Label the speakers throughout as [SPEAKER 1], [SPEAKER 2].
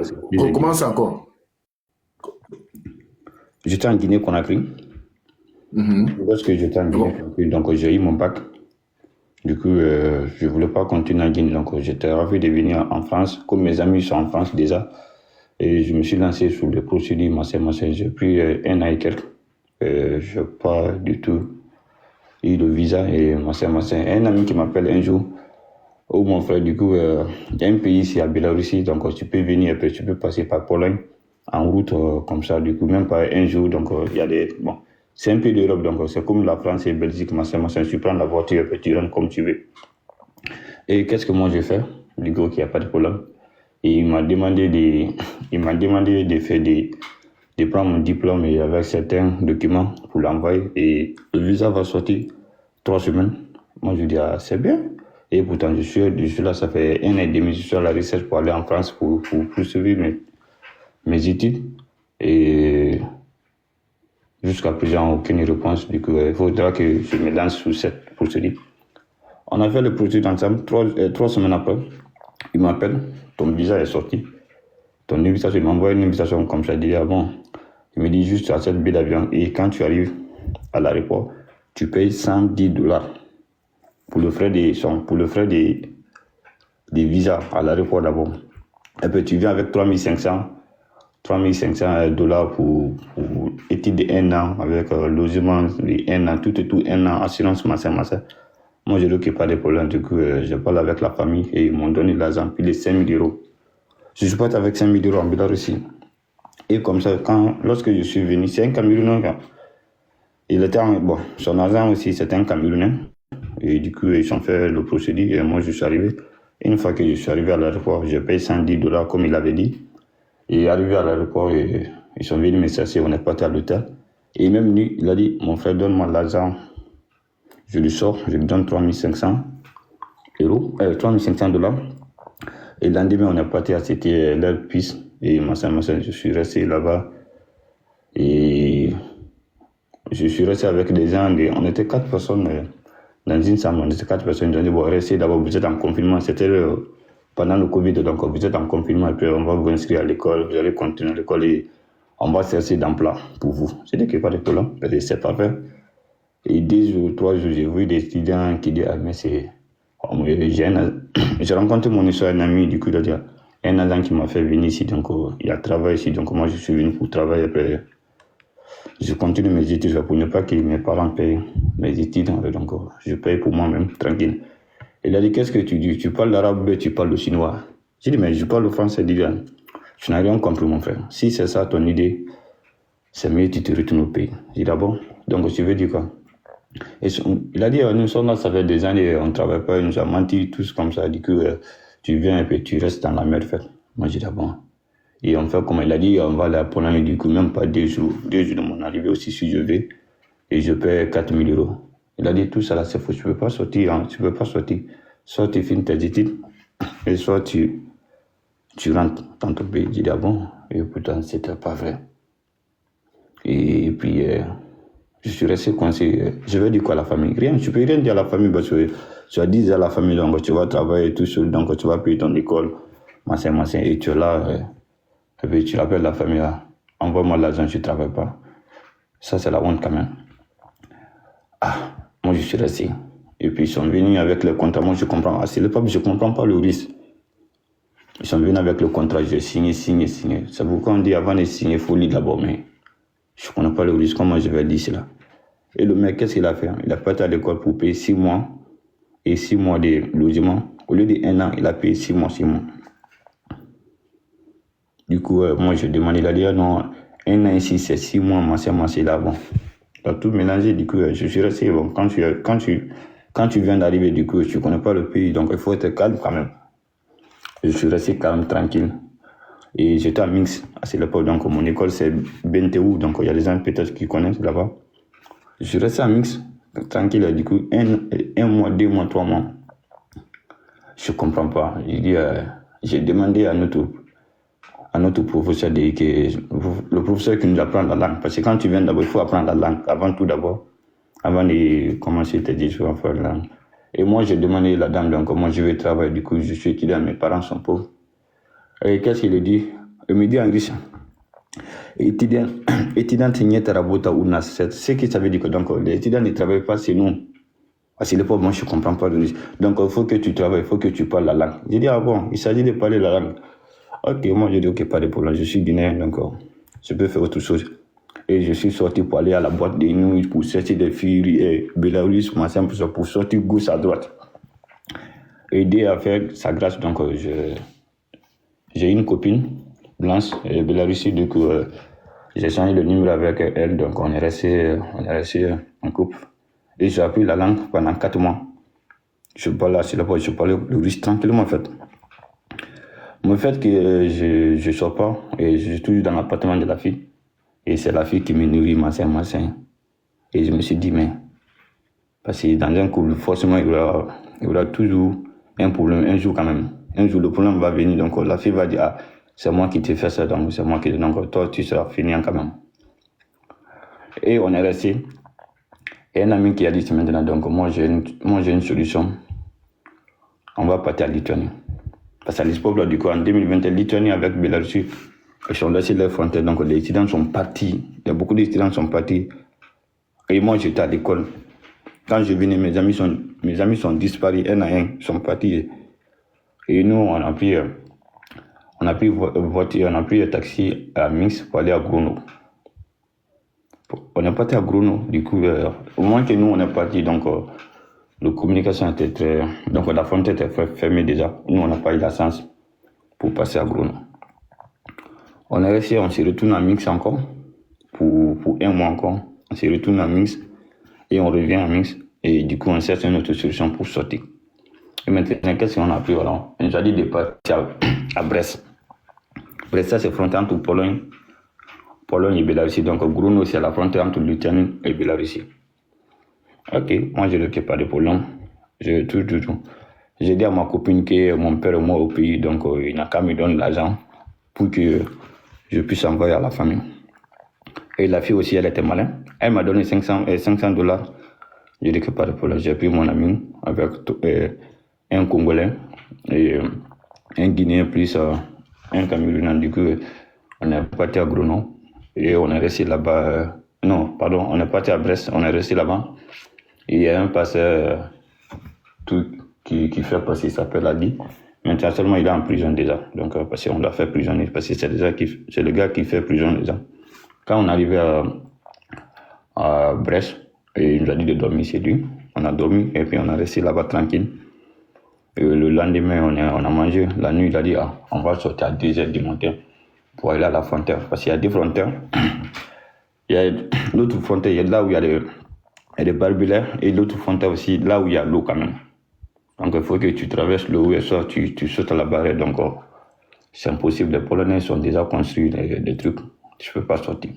[SPEAKER 1] c'est plus un
[SPEAKER 2] Comment ça encore?
[SPEAKER 1] J'étais en Guinée-Conakry. Lorsque j'étais en Guinée-Conakry, donc j'ai eu mon bac. Du coup, je ne voulais pas continuer en Guinée. Donc j'étais ravi de venir en France, comme mes amis sont en France déjà. Et je me suis lancé sur les procédures master. J'ai pris 1 an et quelques. Je n'ai pas du tout eu le visa et master. Un ami qui m'appelle un jour, oh mon frère, du coup, il y a un pays ici à Biélorussie, donc tu peux venir, après tu peux passer par Pologne en route comme ça, du coup, même pas un jour. Donc il y a des. Bon, c'est un pays d'Europe, donc c'est comme la France et Belgique, tu prends la voiture et tu rentres comme tu veux. Et qu'est-ce que moi j'ai fait? Du coup, qu'il n'y a pas de problème. Et il m'a demandé de faire de prendre mon diplôme et avec certains documents pour l'envoyer. Et le visa va sortir 3 semaines. Moi, je dis, ah, c'est bien. Et pourtant, je suis là, ça fait 1 an et demi, je suis à la recherche pour aller en France pour poursuivre mes études. Et jusqu'à présent, aucune réponse. Du coup, il faudra que je me lance sur cette procédure. On a fait le procédure ensemble, 3 semaines après. Il m'appelle, ton visa est sorti. Ton invitation, il m'envoie une invitation comme ça, il dit, ah bon, il me dit juste à cette billet d'avion et quand tu arrives à l'aéroport, tu payes $110 pour le frais des visas à l'aéroport d'abord. Et puis tu viens avec 3500 $ pour études de 1 an avec logement de 1 an, tout 1 an, assurance, machin. Moi, je ne n'ai pas de problème, du coup, je parle avec la famille et ils m'ont donné l'argent, puis les 5 000 €. Je suis parti avec 5 000 € en Biélorussie. Et comme ça, lorsque je suis venu, c'est un Camerounais. Il était son agent aussi, c'était un Camerounais. Et du coup, ils ont fait le procédure et moi, je suis arrivé. Une fois que je suis arrivé à l'aéroport, j'ai payé $110 comme il avait dit. Et arrivé à l'aéroport, ils sont venus me chercher, on est parti à l'hôtel. Et même lui, il a dit, mon frère, donne-moi l'argent. Je lui sors, je lui donne 3500 $. Et le lendemain, on est parti à c'était leur piste. Et je suis resté là-bas. Et je suis resté avec des gens. On était 4 personnes dans une salle. On était 4 personnes. Ils ont dit, bon, restez d'abord, vous êtes en confinement. C'était pendant le Covid, donc vous êtes en confinement. Et puis on va vous inscrire à l'école. Vous allez continuer à l'école et on va chercher d'emploi pour vous. C'est dit qu'il n'y a pas de problème. C'est parfait. Et 2 jours, 3 jours, j'ai vu des étudiants qui disent, ah, mais c'est. J'ai rencontré mon histoire, un ami, du coup, il a dit, un agent qui m'a fait venir ici, donc il a travaillé ici, donc moi je suis venu pour travailler. Après, je continue mes études pour ne pas que mes parents payent mes études, donc je paye pour moi-même, tranquille. Il a dit, qu'est-ce que tu dis? Tu parles l'arabe, tu parles le chinois. J'ai dit, mais je parle le français, dit, je n'ai rien compris, mon frère. Si c'est ça ton idée, c'est mieux que tu te retournes au pays. J'ai dit, ah bon? Donc tu veux dire quoi? Et il a dit, nous sommes là, ça fait des années, on ne travaille pas, il nous a menti, tous comme ça. Du coup, tu viens et puis tu restes dans la merde. Fait. Moi, j'ai dit, ah bon. Et on fait comme il a dit, on va aller à Pologne, du coup, même pas 2 jours. 2 jours de mon arrivée aussi, si je vais. Et je paie 4 000 €. Il a dit, tout ça là, c'est faux, tu ne peux pas sortir, hein, tu peux pas sortir. Soit tu finis tes études, et soit tu rentres dans ton pays. J'ai dit, ah bon. Et pourtant, c'était pas vrai. Et puis, je suis resté coincé. Je vais dire quoi à la famille? Rien, tu peux rien dire à la famille parce que tu as dit à la famille, donc tu vas travailler tout seul, donc tu vas payer ton école, machin, et tu es là, et puis tu appelles la famille, là, envoie-moi l'argent, tu ne travailles pas. Ça, c'est la honte quand même. Ah, moi je suis resté. Et puis ils sont venus avec le contrat, moi je comprends. Ah, c'est le peuple, je ne comprends pas le risque. Ils sont venus avec le contrat, j'ai signé. C'est pourquoi on dit avant de signer, il faut lire d'abord, mais je ne connais pas le risque, comment je vais dire cela. Et le mec, qu'est-ce qu'il a fait? Il a parti à l'école pour payer 6 mois et 6 mois de logement. Au lieu de 1 an, il a payé 6 mois. Du coup, moi, je demandais, il a dit, non, 1 an ici, c'est 6 mois, c'est là, bon. Il a tout mélangé, du coup, je suis resté, bon, quand tu viens d'arriver, du coup, tu ne connais pas le pays, donc il faut être calme quand même. Je suis resté calme, tranquille. Et j'étais à Minsk à cette époque, donc mon école c'est Benteou, donc il y a des gens peut-être qui connaissent là-bas. Je suis resté à Minsk, tranquille, du coup, 1 mois, 2 mois, 3 mois. Je ne comprends pas. J'ai demandé à notre professeur, le professeur qui nous apprend la langue, parce que quand tu viens d'abord, il faut apprendre la langue, avant de commencer tes études à faire la langue. Et moi, j'ai demandé à la dame, donc moi je vais travailler, du coup, je suis étudiant, mes parents sont pauvres. Et qu'est-ce qu'il dit? Il me dit en russe, étudiant Nyetarabuta ou Nasset, ce qui ça veut dire que donc, les étudiants ne travaillent pas, c'est nous. Parce que les pauvres, moi, je ne comprends pas le russe. Donc, il faut que tu travailles, il faut que tu parles la langue. J'ai dit, ah bon, il s'agit de parler la langue. Ok, moi, j'ai dit, ok, pas de problème, je suis guinéen, donc je peux faire autre chose. Et je suis sorti pour aller à la boîte de nuit, pour chercher des filles et Belarus, pour sortir gauche à droite. Aider à faire sa grâce, donc j'ai une copine blanche, Bélarussie, du coup, j'ai changé le numéro avec elle, donc on est resté en couple. Et j'ai appris la langue pendant 4 mois. Je parlais le russe tranquillement en fait. Le fait que je ne sors pas et je suis toujours dans l'appartement de la fille. Et c'est la fille qui me nourrit, machin. Et je me suis dit, mais, parce que dans un couple, forcément, il y aura toujours un problème, un jour quand même. Un jour, le problème va venir, donc la fille va dire, ah, c'est moi qui t'ai fait ça, donc c'est moi qui... Donc toi, tu seras fini quand même. Et on est resté. Et un ami qui a dit, c'est maintenant, donc moi j'ai une solution. On va partir à Lituanie. Parce qu'à l'époque, du coup, en 2020, Lituanie avec Bélarus, ils sont laissés les frontières, donc les étudiants sont partis. Il y a beaucoup d'étudiants qui sont partis. Et moi, j'étais à l'école. Quand je venais, mes amis sont disparus, un à un, sont partis. Et nous, on a pris voiture, on a pris un taxi à Minsk pour aller à Grodno. On est parti à Grodno, du coup, au moins que nous, on est parti, donc la communication était très... Donc la frontière était fermée déjà. Nous, on n'a pas eu la chance pour passer à Grodno. On est resté, on s'est retourné à Minsk encore, pour 1 mois encore. On s'est retourné à Minsk et on revient à Minsk. Et du coup, on cherche une autre solution pour sortir. Et maintenant, qu'est-ce qu'on a pris voilà? On nous a dit de partir à Brest. Brest, ça, c'est frontière entre Pologne et Bélarussie. Donc, Grodno, c'est la frontière entre Lituanie et Bélarussie. Ok, moi, je n'ai pas de problème. J'ai dit à ma copine que mon père est mort au pays, donc il n'a qu'à me donner l'argent pour que je puisse envoyer à la famille. Et la fille aussi, elle était malin. Elle m'a donné $500. Je dis que pas de problème. J'ai pris mon ami avec un Congolais et un Guinéen plus un Camerounais. Du coup, on est parti à Grodno et on est resté là-bas. On est parti à Brest, on est resté là-bas. Et il y a un passeur qui fait passer, il s'appelle Adi. Maintenant seulement il est en prison déjà. Donc parce qu'on l'a fait prisonnier, parce que c'est le gars qui fait prison déjà. Quand on est arrivé à Brest, et il nous a dit de dormir chez lui. On a dormi et puis on est resté là-bas tranquille. Et le lendemain, on a mangé. La nuit, il a dit, on va sortir à 2h du matin pour aller à la frontière. Parce qu'il y a 2 frontières. Il y a l'autre frontière, il y a là où il y a des barbelaires et l'autre frontière aussi, là où il y a l'eau quand même. Donc il faut que tu traverses l'eau et ça, tu sautes à la barrière. Donc c'est impossible. Les Polonais sont déjà construits des trucs. Tu ne peux pas sortir.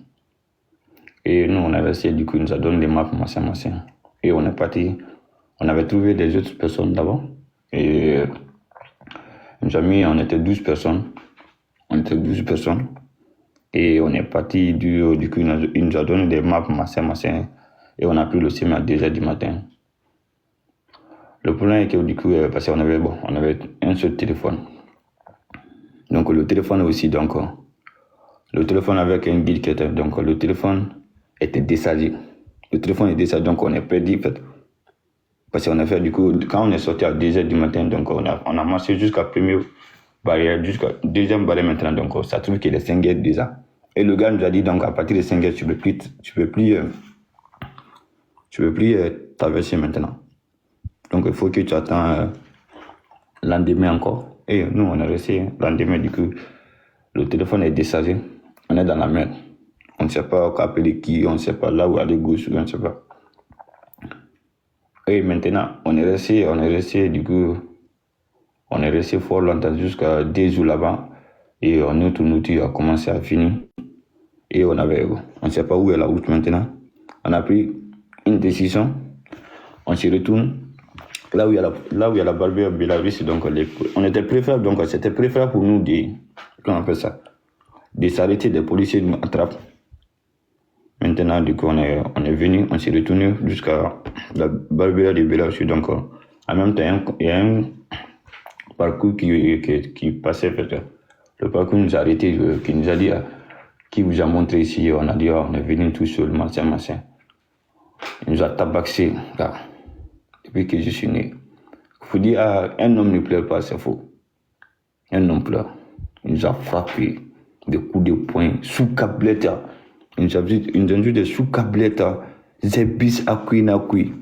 [SPEAKER 1] Et nous, on avait essayé, du coup, il nous a donné des maps, machin. Et on est parti. On avait trouvé des autres personnes d'abord. Et nos amis, on était 12 personnes. Et on est parti, du coup, il nous a donné des maps, machin. Et on a pris le chemin à 2h du matin. Le problème est que, du coup, parce qu'on avait, on avait un seul téléphone. Donc, le téléphone aussi, donc, le téléphone avec un guide qui était, donc, le téléphone était déchargé. Le téléphone est déchargé, donc on est perdu, en fait. Parce qu'on a fait, du coup, quand on est sorti à 2h du matin, donc, on a marché jusqu'à la première barrière, jusqu'à la deuxième barrière maintenant, donc, ça trouve qu'il est 5h déjà. Et le gars nous a dit, donc, à partir de 5h, tu peux plus traverser maintenant. Donc, il faut que tu attends lendemain encore. Et nous, on est resté lendemain, du coup, le téléphone est déchargé. On est dans la mer. On ne sait pas appeler qui, on ne sait pas là où aller gauche, on ne sait pas. Et maintenant, on est resté, du coup, on est resté fort longtemps, jusqu'à 2 jours là-bas. Et notre nourriture a commencé à finir. Et on ne sait pas où est la route maintenant. On a pris une décision. On se retourne là où il y a la barrière Bélarus. Donc, on était préférable, donc c'était préférable pour nous de s'arrêter, des policiers nous attrapent. Maintenant, du coup, on est venu, on s'est retourné jusqu'à la barrière de Bélarus. Donc, en même temps, il y a un parcours qui passait peut-être Le parcours nous a arrêté, qui nous a dit, qui vous a montré ici? On a dit, on est venu tout seul, machin. Il nous a tabaxé, là, depuis que je suis né. Il faut dire, un homme ne pleure pas, c'est faux. Un homme pleure. Il nous a frappé des coups de poing, sous cablette. Il nous a dit des sous cablette, zébis à kui.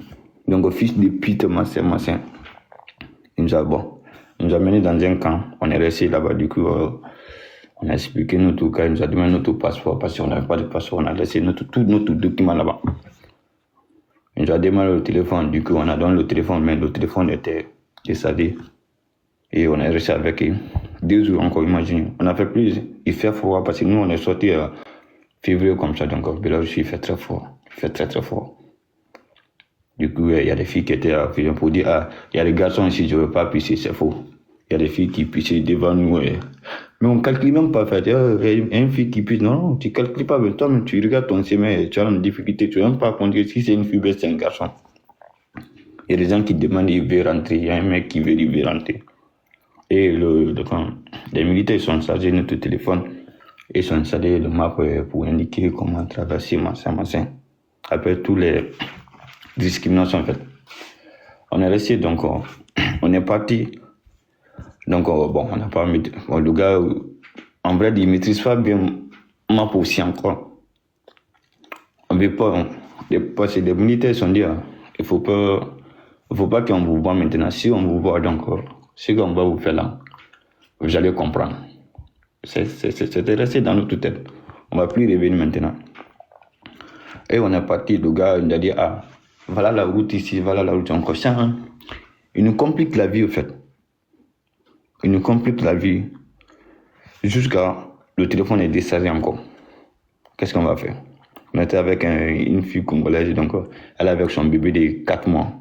[SPEAKER 1] Donc, fils de pute, machin. Il nous a mené dans un camp. On est resté là-bas, du coup, on a expliqué notre cas. Il nous a demandé notre passeport parce qu'on n'avait pas de passeport. On a laissé tous nos documents là-bas. Il nous a demandé le téléphone. Du coup, on a donné le téléphone, mais le téléphone était décédé. Et on est resté avec eux 2 jours encore, imaginez. On a fait plus. Il fait froid parce que nous, on est sorti février comme ça. Donc, Bélarus, il fait très fort. Il fait très fort. Du coup, il y a des filles qui étaient pour dire, il y a des garçons ici, je ne veux pas pisser, c'est faux. Il y a des filles qui pissaient devant nous. Mais on ne calcule même pas. Il y a une fille qui pisse. Non, tu ne calcules pas. Mais toi, tu regardes ton chemin, tu as une difficulté. Tu ne veux même pas conduire. Si c'est une fille, c'est un garçon. Il y a des gens qui demandent, il veut rentrer. Il y a un mec qui veut, il veut rentrer. Et les militaires sont chargés de notre téléphone. Ils sont installés le map pour indiquer comment traverser, machin. Après tous les discriminations, en fait. On est resté, donc, on est parti. Donc, on n'a pas mis. Bon, le gars, en vrai, il ne maîtrise pas bien map aussi encore. On ne veut pas. Parce que les militaires sont dit, il ne faut pas qu'on vous voit maintenant. Si on vous voit, donc, ce qu'on va vous faire là, vous allez comprendre. C'était resté dans notre tête. On ne va plus revenir maintenant. Et on est parti, le gars, il a dit, voilà la route ici, voilà la route encore. Ça, il nous complique la vie, au fait. Il nous complique la vie. Jusqu'à le téléphone est déchargé encore. Qu'est-ce qu'on va faire? On était avec une fille congolaise, donc elle est avec son bébé de 4 mois.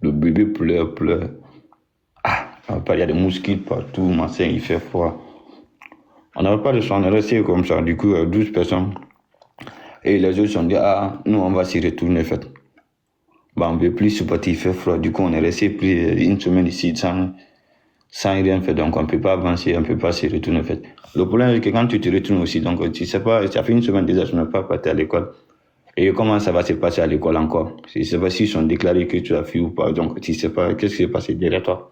[SPEAKER 1] Le bébé pleure. Il y a des mosquits partout, machin, il fait froid. On n'avait pas de choix, on est resté comme ça. Du coup, 12 personnes. Et les autres sont dit, nous, on va s'y retourner, en fait. On ne veut plus supporter, il fait froid. Du coup, on est resté plus une semaine ici sans rien faire. Donc, on ne peut pas avancer, on ne peut pas s'y retourner, en fait. Le problème, c'est que quand tu te retournes aussi, donc, tu ne sais pas, ça fait une semaine déjà, je n'ai pas parti à l'école. Et comment ça va se passer à l'école encore? Je ne sais pas s'ils sont déclarés que tu as fait ou pas. Donc, tu ne sais pas qu'est-ce qui s'est passé derrière toi.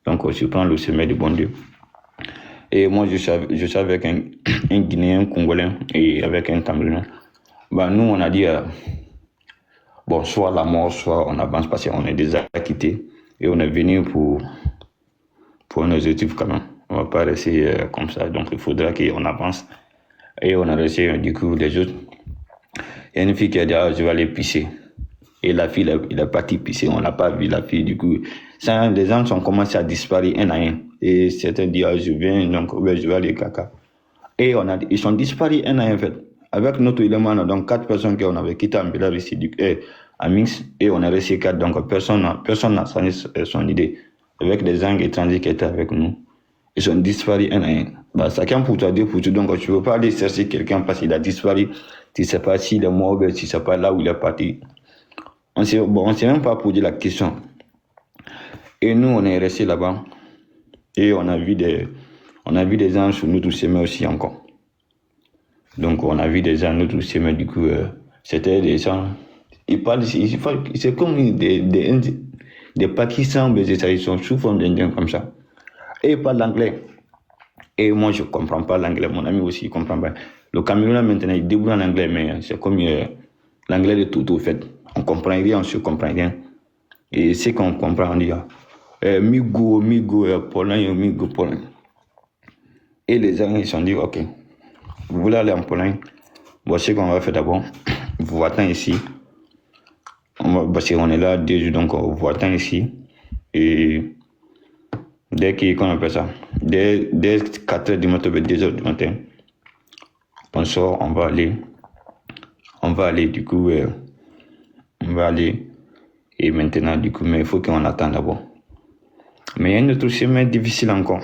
[SPEAKER 1] Donc, je prends le chemin du bon Dieu. Et moi, je suis avec un Guinéen, un Congolais et avec un Camerounais. Nous, on a dit, soit la mort, soit on avance parce qu'on est déjà quittés. Et on est venu pour un objectif quand même. On ne va pas rester comme ça. Donc, il faudra qu'on avance. Et on a resté, du coup, les autres. Il y a une fille qui a dit, je vais aller pisser. Et la fille, il est parti pisser. On n'a pas vu la fille, du coup. Ça, les gens ont commencé à disparaître un à un. Et certains disent, je viens, donc je vais aller caca. Et ils sont disparus un à un, en fait. Avec notre élément, donc 4 personnes qu'on avait quitté en Bélarus à Minsk, et on est resté 4, donc personne n'a changé son idée. Avec des gens étrangers qui étaient avec nous, ils sont disparus un à un. Chacun pour toi, deux pour toi, donc tu ne peux pas aller chercher quelqu'un parce qu'il a disparu. Tu ne sais pas s'il est mort ou tu ne sais pas là où il est parti. On ne s'est même pas posé la question. Et nous, on est restés là-bas. Et on a vu des gens sur notre chemin aussi encore. Donc, on a vu des gens sur notre chemin. Du coup, c'était des gens. Ils parlent, c'est comme des Pakistans, ils sont sous forme d'Indiens comme ça. Et ils parlent l'anglais. Et moi, je ne comprends pas l'anglais. Mon ami aussi, il ne comprend pas. Le Camerounais, maintenant, il débrouille en anglais, mais c'est comme l'anglais de tout, au fait. On ne comprend rien, on ne se comprend rien. Et ce qu'on comprend, on dit, migo, Pologne, migo, Pologne. Et les gens, ils se sont dit, ok, vous voulez aller en Pologne? Ce qu'on va faire d'abord, vous attendez ici. Parce qu'on est là 2 jours, donc on vous attend ici. Et dès qu'on appelle ça, dès 4h du matin, 2h du matin, on sort, on va aller, du coup, on va aller. Et maintenant, du coup, mais il faut qu'on attende d'abord. Mais il y a un autre chemin difficile encore.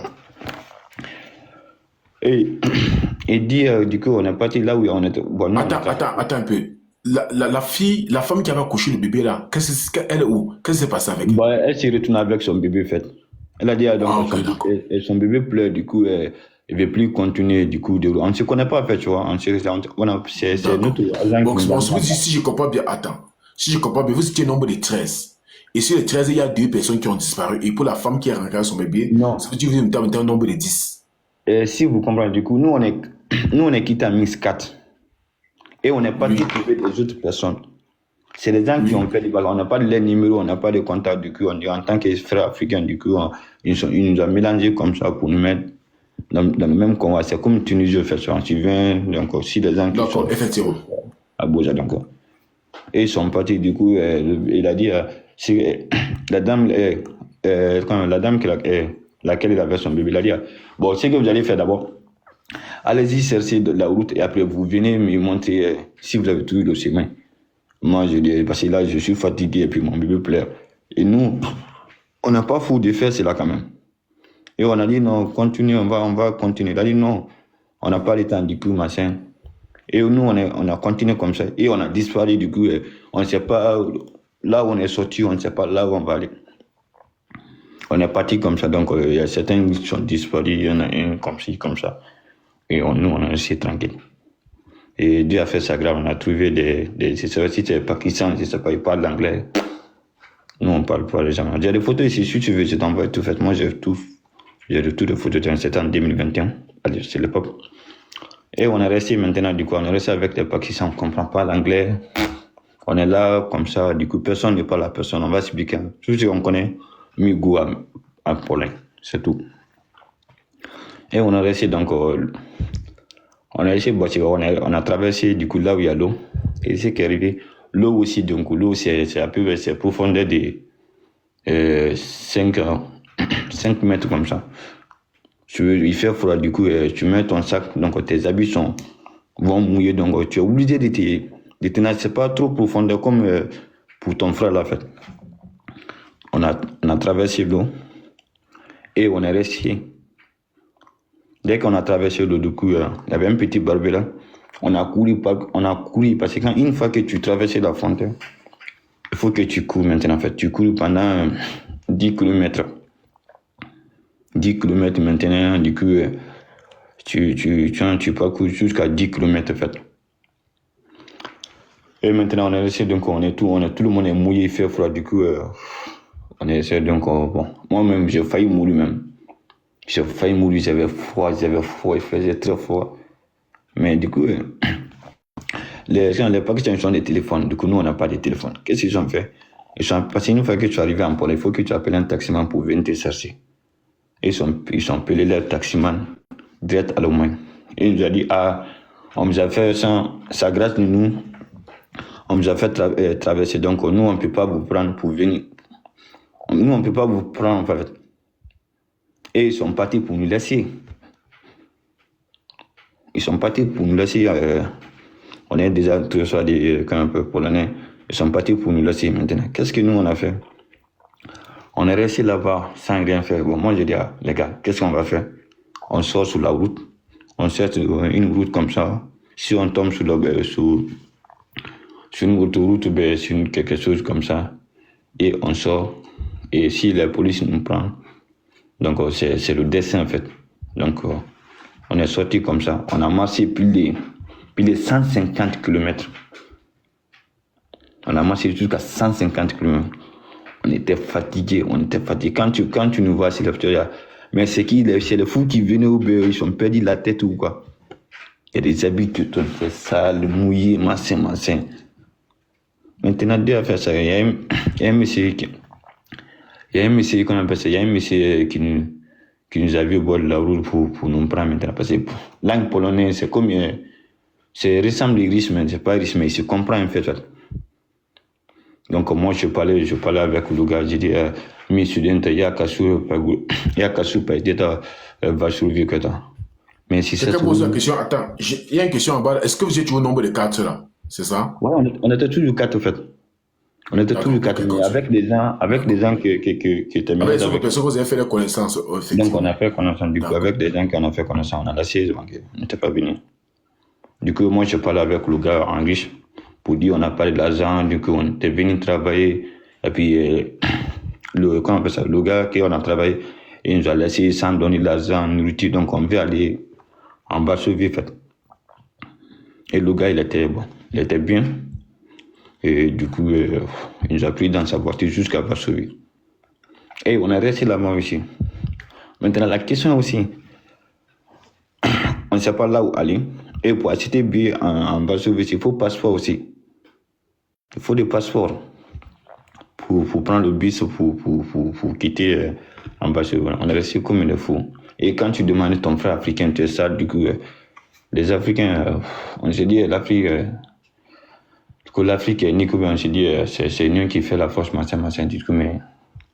[SPEAKER 1] Et dire, du coup, on est parti là où on était. Bon,
[SPEAKER 2] Attends un peu. La femme qui avait accouché le bébé là, qu'est-ce qui s'est passé avec elle?
[SPEAKER 1] Elle s'est retournée avec son bébé, en fait. Elle a dit, donc, son bébé pleure, du coup, il ne veut plus continuer, du coup, on ne se connaît pas, en fait, tu vois. C'est notre agent
[SPEAKER 2] Donc,
[SPEAKER 1] qui nous a dit,
[SPEAKER 2] si je comprends bien, attends. Si je comprends bien, vous étiez nombre de 13. Et sur les 13, il y a 2 personnes qui ont disparu. Et pour la femme qui a rencontré son bébé,
[SPEAKER 1] non.
[SPEAKER 2] ça veut dire que vous êtes un nombre de 10.
[SPEAKER 1] Si vous comprenez, du coup, nous, on est quitté à Mix 4. Et on est parti trouver des autres personnes. C'est les gens qui ont fait des balles. On n'a pas de leur numéro, on n'a pas de contact. Du coup, en tant que frères africains, du coup, ils nous ont mélangés comme ça pour nous mettre dans le même combat. C'est comme Tunisie, en fait. Tu viens, donc aussi les gens qui sont
[SPEAKER 2] effectivement.
[SPEAKER 1] À Boja, donc. Et ils sont partis, du coup, il a dit, la dame, laquelle il avait son bébé, il a dit, bon, ce que vous allez faire d'abord, allez-y chercher de la route et après vous venez me montrer si vous avez trouvé le chemin. Moi, je dis, parce que là, je suis fatigué et puis mon bébé pleure. Et nous, on n'a pas fou de faire cela quand même. Et on a dit, non, continue, on va continuer. Il a dit, non, on n'a pas le temps, du coup, machin. Et nous, on a continué comme ça. Et on a disparu, du coup, on ne sait pas là où on est sorti, on ne sait pas là où on va aller. On est parti comme ça, donc il y a certains qui sont disparus, il y en a un comme ci, comme ça. Et nous, on est resté tranquille. Et Dieu a fait ça grave, on a trouvé si c'est Pakistan, je ne sais pas, ils parlent l'anglais. Nous, on ne parle pas les gens. J'ai des photos ici, si tu veux, je t'envoie tout fait. Moi, j'ai toutes les photos, c'était en 2021, c'est l'époque. Et on est resté maintenant, du coup, on est resté avec les Pakistanais, on ne comprend pas l'anglais. On est là, comme ça, du coup, personne ne parle à personne, on va expliquer. Tout ce qu'on connaît, Migo à Polin, c'est tout. Et on est resté, donc, on a traversé, du coup, là où il y a l'eau. Et ce qui est arrivé, l'eau aussi, donc, l'eau, c'est à peu près, c'est profondeur de 5 mètres comme ça. Il fait froid, du coup, tu mets ton sac, donc tes habits vont mouiller, donc tu es obligé de tenir. C'est pas trop profondeur comme pour ton frère, là, en fait. On a traversé l'eau et on est resté. Dès qu'on a traversé l'eau, du coup, il y avait un petit barbe là. On a couru parce que une fois que tu traverses la fontaine, il faut que tu cours maintenant, en fait. Tu cours pendant 10 km. 10 km maintenant, du coup, tu parcours jusqu'à 10 km, en fait. Et maintenant, on est resté, donc tout le monde est mouillé, il fait froid, du coup, on est resté, donc, bon, moi-même, j'ai failli mourir même. J'avais froid, il faisait très froid. Mais du coup, les Pakistanais ont des téléphones, du coup, nous, on n'a pas de téléphone. Qu'est-ce qu'ils ont fait? Parce qu'une fois que tu arrives en Pologne, il faut que tu appelles un taximan pour venir te chercher. Et ils ont appelé leur taximan direct à l'Allemagne. Et il nous a dit, on nous a fait ça grâce à nous, on nous a fait traverser, donc nous, on ne peut pas vous prendre pour venir. Nous, on ne peut pas vous prendre, en fait. Et ils sont partis pour nous laisser. On est déjà tous quand un peu polonais. Ils sont partis pour nous laisser maintenant. Qu'est-ce que nous, on a fait? On est resté là-bas sans rien faire. Bon, moi, j'ai dit, les gars, qu'est-ce qu'on va faire? On sort sur la route. On cherche une route comme ça. Si on tombe sur une autoroute, sur quelque chose comme ça, et on sort. Et si la police nous prend, donc c'est le dessin, en fait. Donc, on est sorti comme ça. On a marché plus de 150 km. On a marché jusqu'à 150 km. On était fatigués. Quand tu nous vois sur le mais c'est le fou qui venait au bureau, ils ont perdu la tête ou quoi. Il y a des habits qui sont sales, mouillés, machin. Maintenant, Dieu a fait ça. Il y a un monsieur qu'on appelle ça. Il y a un monsieur qui nous a vu au bord de la route pour nous prendre maintenant. Parce que langue polonaise, c'est comme. C'est ressemble à l'Iris, mais c'est pas Iris, mais il se comprend en fait. Donc, moi, je parlais avec le gars. J'ai dit, mes students, il y a qu'à va survivre. Mais si c'est.
[SPEAKER 2] Pose une question. Attends, il y a une question en bas. Est-ce que vous êtes au nombre de 4 là? C'est ça?
[SPEAKER 1] Ouais, on était tous les 4 en fait. On était tous les 4, mais avec des gens qui étaient
[SPEAKER 2] avec des personnes que vous avez fait la connaissance.
[SPEAKER 1] Donc, on a fait connaissance. Du coup, avec des gens qui en ont fait connaissance, on a lâché, on n'était pas venu. Du coup, moi, je parlais avec le gars en riche pour dire on a parlé de l'argent, du coup, on était venu travailler. Et puis, le gars qui on a travaillé, il nous a laissé sans donner l'argent, nourriture. Donc, on veut aller en Varsovie, en fait. Et le gars, il était bien. Et du coup, il nous a pris dans sa voiture jusqu'à Varsovie. Et on est resté là-bas aussi. Maintenant, la question aussi, on ne sait pas là où aller. Et pour acheter billet en Varsovie, il faut passeport aussi. Il faut des passeports pour prendre le bus pour quitter en Varsovie. On est resté comme des fous. Et quand tu demandes ton frère africain, tu es ça, du coup, les Africains, on se dit, l'Afrique, que l'Afrique est nique, on se dit, c'est nous qui fait la force, machin, du coup, mais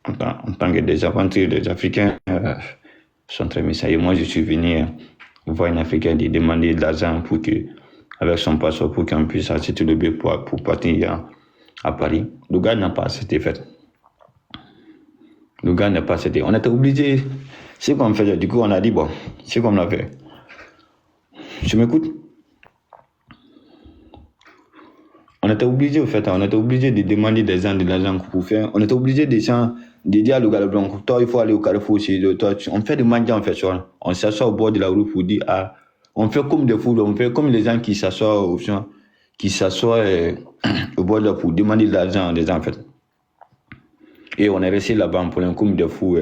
[SPEAKER 1] en tant que des aventuriers, des Africains sont très méchants. Et moi, je suis venu voir un Africain lui demander de l'argent pour que, avec son passeport, pour qu'on puisse acheter le billet pour partir à Paris. Le gars n'a pas accepté, fait. Le gars n'a pas accepté. On était obligé, c'est qu'on fait, du coup, on a dit, bon, c'est comme on l'a fait. Tu m'écoutes? On était obligé, au fait, on était obligé de demander des gens de l'argent pour faire. On était obligé des gens de dire à le gars, donc, toi, il faut aller au Carrefour aussi. Toi, on fait des mendiants, en fait, ça. On s'assoit au bord de la rue pour dire, ah, on fait comme des fous, on fait comme les gens qui s'assoient au bord de la rue pour demander de l'argent des gens, en fait. Et on est resté là-bas pour un comme des fous.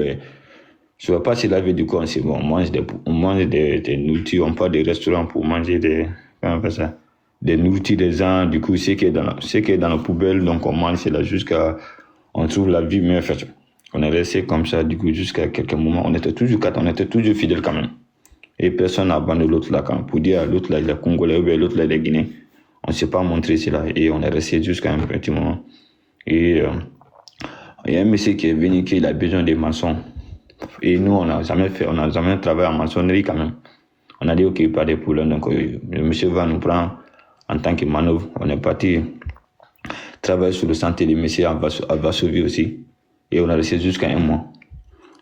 [SPEAKER 1] Je ne sais pas si la vie du coup, c'est bon, on mange des nourritures, on part des restaurants pour manger comment on fait ça? Des nourritures des gens, du coup, ce qui est dans la poubelle, donc on mange, c'est là jusqu'à, on trouve la vie mieux faite. On est resté comme ça, du coup, jusqu'à quelques moments. On était toujours fidèles quand même. Et personne n'a abandonné l'autre là, quand pour dire l'autre là, il est Congolais, ou bien l'autre là, il est Guinéen. On ne s'est pas montré cela, et on est resté jusqu'à un petit moment. Et il y a un monsieur qui est venu, qui a besoin des maçons. Et nous, on n'a jamais travaillé en maçonnerie quand même. On a dit, ok, pas de problème. Donc, le monsieur va nous prendre en tant que manœuvre. On est parti travailler sur le centre des messieurs à Varsovie aussi. Et on a resté jusqu'à un mois.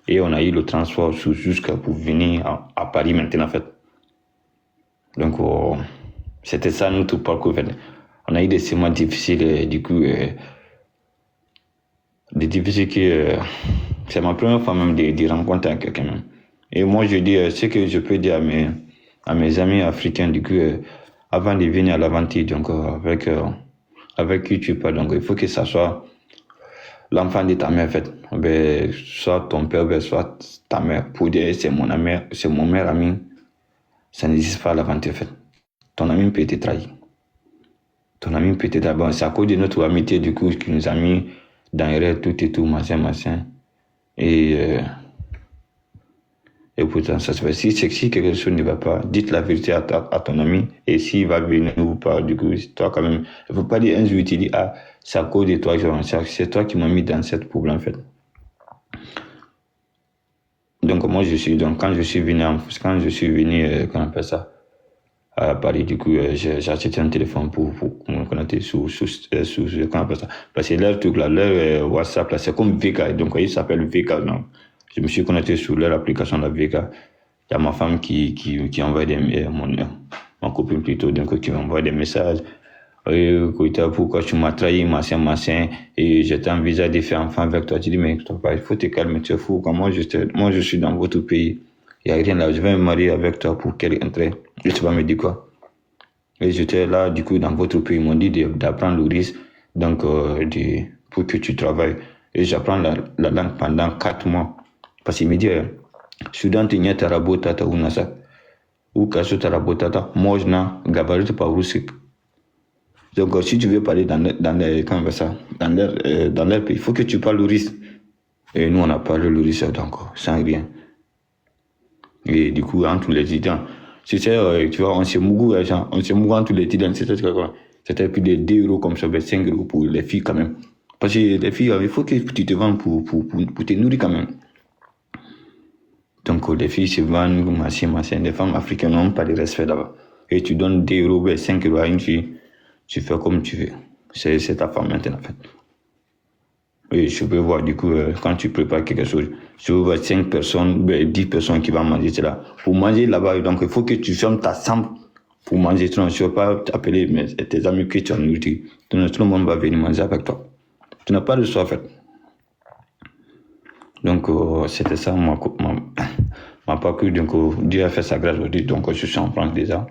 [SPEAKER 1] Et on a eu le transport jusqu'à pour venir à Paris maintenant, en fait. Donc, c'était ça notre parcours, en fait. On a eu des moments difficiles, du coup, des difficiles que c'est ma première fois même de rencontrer quelqu'un même. Et moi, je dis, ce que je peux dire à mes amis africains, du coup, avant de venir à l'aventure, donc, avec qui tu parles, donc, il faut que ça soit l'enfant de ta mère, en fait. Ben, soit ton père, ben, soit ta mère. Pour dire, c'est mon meilleur ami, ça n'existe pas à l'aventure, en fait. Ton ami peut te trahir. Ton ami peut te trahir. Bon, c'est à cause de notre amitié, du coup, qui nous a mis dans les rêves, tout et tout, machin. Et pourtant, ça se fait. Si quelque chose ne va pas, dites la vérité à ton ami. Et s'il va venir ou pas, du coup, toi quand même. Il ne faut pas dire un jour, tu dis, ah, c'est à cause de toi, c'est toi qui m'as mis dans cette problème, en fait. Donc, quand je suis venu, qu'on appelle ça, à Paris, du coup, j'ai acheté un téléphone pour me connecter sous comment on appelle ça. Parce que leur truc là, leur WhatsApp là, c'est comme VK, donc il s'appelle VK, non. Je me suis connecté sur leur application, la VK. Il y a ma femme qui envoie ma copine plutôt, donc qui m'envoie des messages. Pourquoi tu m'as trahi, machin, et j'étais envisagé de faire enfant avec toi. Tu dis, mais il faut te calmer, tu es fou. Moi, je suis dans votre pays. Il n'y a rien là, je vais me marier avec toi pour quel intérêt? Et tu vas me dire quoi? Et j'étais là, du coup, dans votre pays, ils m'ont dit d'apprendre le risque, donc pour que tu travailles. Et j'apprends la langue pendant 4 mois. Parce qu'il me dit, Soudan, tu n'es pas rabotata ou nasa. Ou kaso tarabotata, moi, je n'ai gabarit pas rusik. Donc, si tu veux parler dans leur pays, il faut que tu parles le risque. Et nous, on a parlé le risque, donc, sans rien. Et du coup, entre les étudiants, tu vois, on s'est mouru entre les étudiants, c'était plus de 2 euros comme ça, 5 euros pour les filles quand même. Parce que les filles, il faut que tu te vendes pour te nourrir quand même. Donc, les filles se vendent, machin, les femmes africaines n'ont pas de respect là-bas. Et tu donnes 2 euros, 5 euros à une fille, tu fais comme tu veux. C'est ta femme maintenant, en fait. Et je peux voir, du coup, quand tu prépares quelque chose, tu vois 5 personnes, 10 personnes qui vont manger cela. Pour manger là-bas, donc il faut que tu fermes ta chambre pour manger. Tu ne vas pas t'appeler tes amis que tu as nourri. Tout le monde va venir manger avec toi. Tu n'as pas de choix, en fait. Donc, c'était ça ma parcours. Donc, Dieu a fait sa grâce aujourd'hui. Donc, je suis en France déjà.